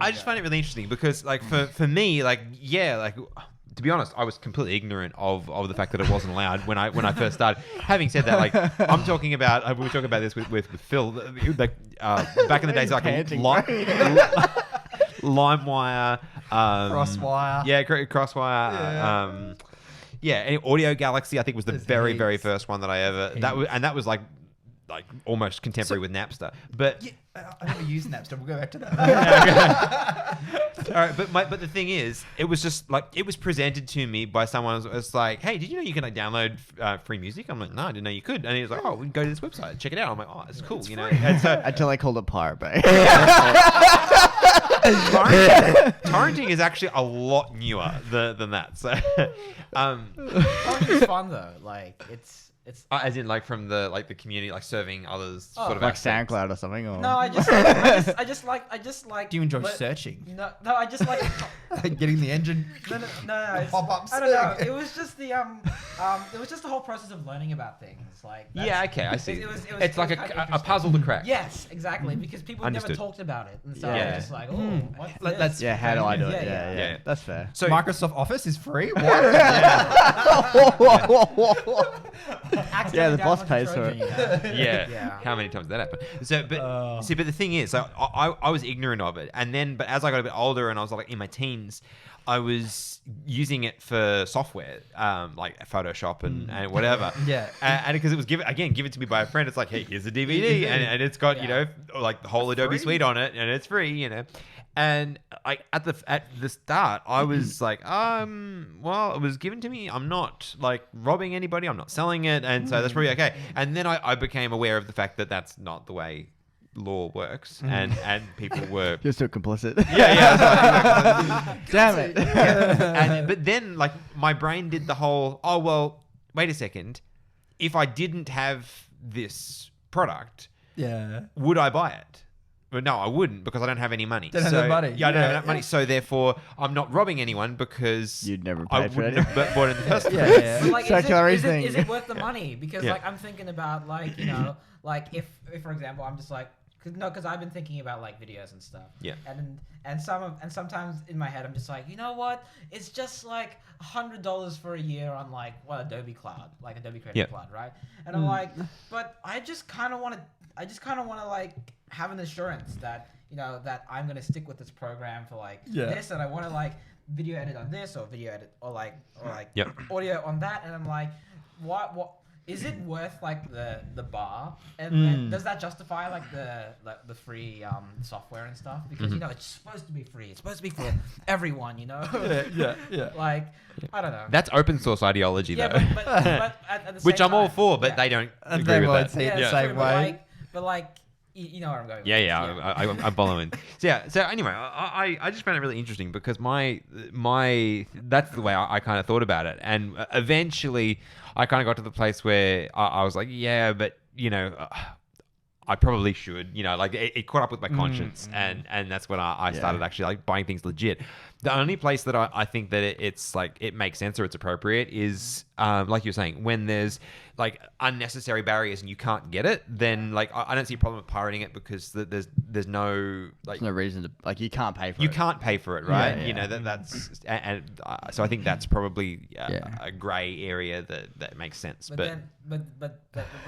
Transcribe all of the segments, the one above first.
I just find it really interesting because, like, for me, like, yeah, like, to be honest, I was completely ignorant of the fact that it wasn't allowed when I first started. Having said that, like, I'm talking about we were talking about this with Phil, like, back in the days, like, LimeWire, Crosswire. yeah, Crosswire, and Audio Galaxy, I think, was the very first one that I ever that was like almost contemporary with Napster. But I never used Napster. We'll go back to that. All right, but the thing is, it was just like it was presented to me by someone. It's like, hey, did you know you can like download free music? I'm like, no, I didn't know you could. And he was like, oh, we can go to this website, check it out. I'm like, oh, it's cool, you know. And so, until I called it Pirate Bay. torrenting is actually a lot newer than that. So, It's fun though. Like it's. as in like from the community, like serving others, sort of like aspects. SoundCloud or something. Or... No, I just like. Do you enjoy searching? No, I just like getting the engine. No. Pop-ups. I don't know. It was just the it was just the whole process of learning about things. Like yeah, okay, I see. It was it's like a puzzle to crack. Yes, exactly. Because people Understood. never talked about it, and so Yeah. I was just like, oh, what's this? That's how do I do it? Yeah. Yeah. That's fair. So Microsoft Office is free. What? Yeah, the boss pays for it. yeah. How many times did that happen? So, but see, but the thing is, so I was ignorant of it, but as I got a bit older and I was like in my teens, I was using it for software, like Photoshop and whatever. And because it was given to me by a friend. It's like, hey, here's a DVD, and it's got you know like the whole Adobe suite on it, and it's free, you know. And like at the start, I was like, well, it was given to me. I'm not like robbing anybody. I'm not selling it, and so that's probably okay. And then I became aware of the fact that that's not the way law works, and people were You're still complicit. yeah. Damn it. But then like my brain did the whole, oh well, wait a second, if I didn't have this product, would I buy it? Well, no, I wouldn't because I don't have any money. Don't have the money. Yeah, I don't have enough money. So therefore, I'm not robbing anyone because You'd never I paid for wouldn't it. have bought it in the first place. But, like, Circular is reasoning. it worth the money? Because Yeah. like I'm thinking about like you know like if for example I'm just like because I've been thinking about like videos and stuff. Yeah. And sometimes in my head I'm just like, you know what? It's just like $100 for a year on like Adobe Cloud, like Adobe Creative Cloud, right? And I'm like, but I just kind of want to like have an assurance that you know that I'm gonna stick with this program for like this, and I want to like video edit on this or video edit or like audio on that, and I'm like, what is it worth like the bar, and then does that justify like the free software and stuff, because you know it's supposed to be free, it's supposed to be for everyone, you know. Like I don't know, That's open source ideology though, but at the same which I'm all time, for, but they don't And agree they with won't that. see it the true, same way. but like you know where I'm going with Yeah, this. I'm following. So anyway, I just found it really interesting because my that's the way I kind of thought about it, and eventually I kind of got to the place where I was like, yeah, but you know, I probably should, you know, like it caught up with my conscience, and that's when I started actually like buying things legit. The only place that I think that it's like it makes sense or it's appropriate is like you're saying, when there's like unnecessary barriers and you can't get it, then like I don't see a problem with pirating it, because there's no like There's no reason to like you can't pay for it. you can't pay for it, right? Yeah. You know that's so I think that's probably a grey area that makes sense. But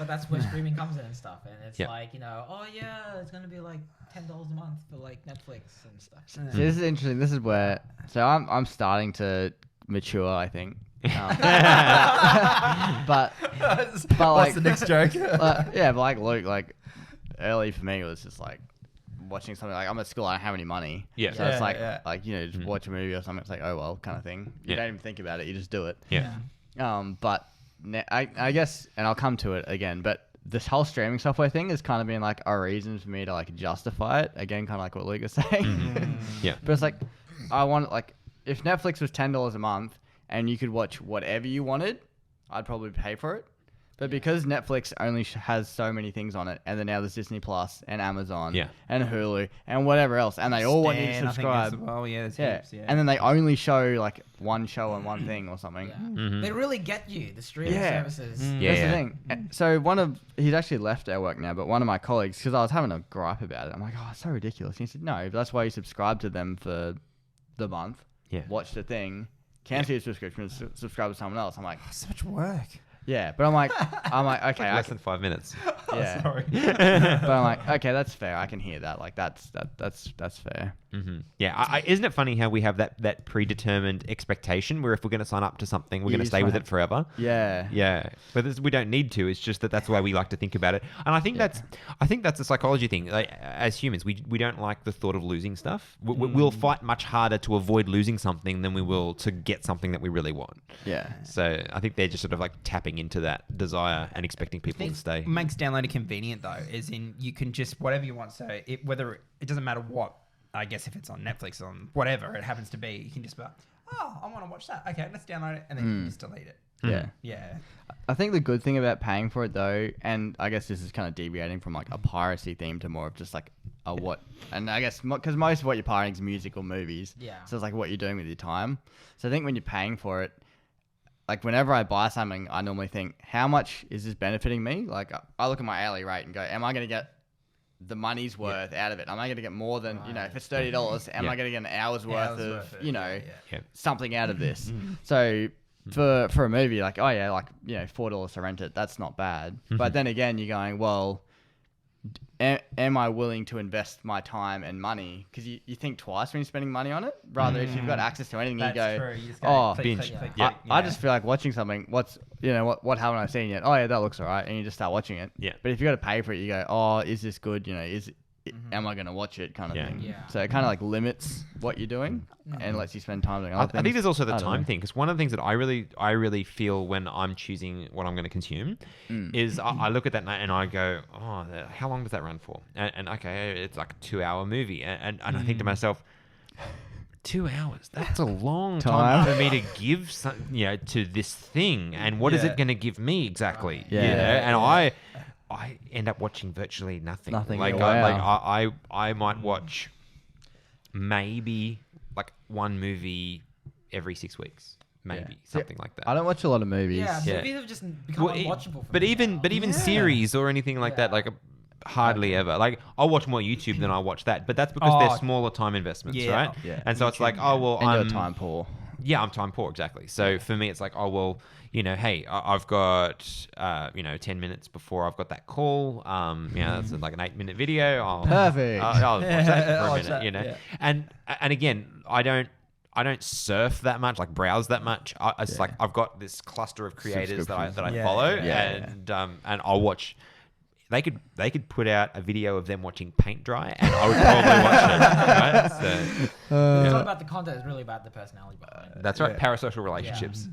That's where streaming comes in and stuff, and it's Yeah. like, you know, oh yeah, it's gonna be like $10 a month for like Netflix and stuff. So this is interesting. This is where I'm starting to mature, I think. But What's like the next joke? but like Luke, like early for me it was just like watching something, like I'm at school, I don't have any money. Yeah. So it's like Yeah. like you know, just watch a movie or something. It's like, oh well, kind of thing. You Yeah. don't even think about it. You just do it. yeah. But I guess, and I'll come to it again, but this whole streaming software thing has kind of been like a reason for me to like justify it again, kind of like what Luke was saying. Yeah. But it's like, I want, like, if Netflix was $10 a month and you could watch whatever you wanted, I'd probably pay for it. But because Netflix only has so many things on it, and then now there's Disney Plus and Amazon and Hulu and whatever else, and they all want you to subscribe. Well, yeah, there's heaps, yeah. And then they only show like one show on one thing or something. Yeah. They really get you, the streaming services. That's the thing. So he's actually left our work now, but one of my colleagues, because I was having a gripe about it, I'm like, oh, it's so ridiculous. And he said, no, but that's why you subscribe to them for the month. Yeah. Watch the thing, cancel your subscription, subscribe to someone else. I'm like, so much work. Yeah, but I'm like, okay, less than 5 minutes. Yeah, sorry. But I'm like, okay, that's fair. I can hear that. Like, that's fair. Mm-hmm. Yeah, isn't it funny how we have that predetermined expectation where if we're going to sign up to something, we're going to stay with it forever? Yeah, yeah. But we don't need to. It's just that's the way we like to think about it. And I think that's a psychology thing. Like, as humans, we don't like the thought of losing stuff. We'll fight much harder to avoid losing something than we will to get something that we really want. Yeah. So I think they're just sort of like tapping into that desire and expecting people to stay. Makes downloading convenient though, as in you can just whatever you want. So it doesn't matter what. I guess if it's on Netflix, on whatever it happens to be, you can just be like, oh, I want to watch that. Okay, let's download it, and then you can just delete it. Yeah. Yeah. I think the good thing about paying for it though, and I guess this is kind of deviating from like a piracy theme to more of just like a what, and I guess because most of what you're pirating is music or movies. Yeah. So it's like what you're doing with your time. So I think when you're paying for it, like whenever I buy something, I normally think, how much is this benefiting me? Like I look at my hourly rate and go, am I going to get the money's worth out of it? Am I going to get more than, if it's $30, am I going to get an hour's worth of, something out of this? So for a movie, like, oh yeah, like, $4 to rent it, that's not bad. But then again, you're going, well, am I willing to invest my time and money? Because you think twice when you're spending money on it, rather if you've got access to anything, you go, true. You just binge. I just feel like watching something, what haven't I seen yet? Oh yeah, that looks alright, and you just start watching it. Yeah. But if you got to pay for it, you go, oh, is this good? Am I going to watch it? Kind of thing. Yeah. So it kind of like limits what you're doing and lets you spend time doing other things. I think there's also the time thing, because one of the things that I really feel when I'm choosing what I'm going to consume is I look at that and I go, oh, how long does that run for? And okay, it's like a 2-hour movie, and I think to myself, 2 hours. That's a long time for me to give to this thing. And what is it going to give me exactly? Yeah. And I end up watching virtually nothing. Like I might watch maybe like one movie every 6 weeks. Maybe something like that. I don't watch a lot of movies. Yeah, movies have just become unwatchable for me. But even series or anything like that, like hardly ever. Like I'll watch more YouTube than I watch that, but that's because they're smaller time investments, right? Yeah. And so it's like, I'm time poor. Yeah, I'm time poor, exactly. So for me, it's like, oh well, hey, I've got 10 minutes before I've got that call. That's like an 8-minute video. Perfect. I'll watch that for a minute, And again, I don't surf that much, like browse that much. It's like I've got this cluster of creators that I follow, and I'll watch. They could put out a video of them watching paint dry, and I would probably watch it. Right? So, it's not about the content; it's really about the personality behind it. That's right. Parasocial relationships.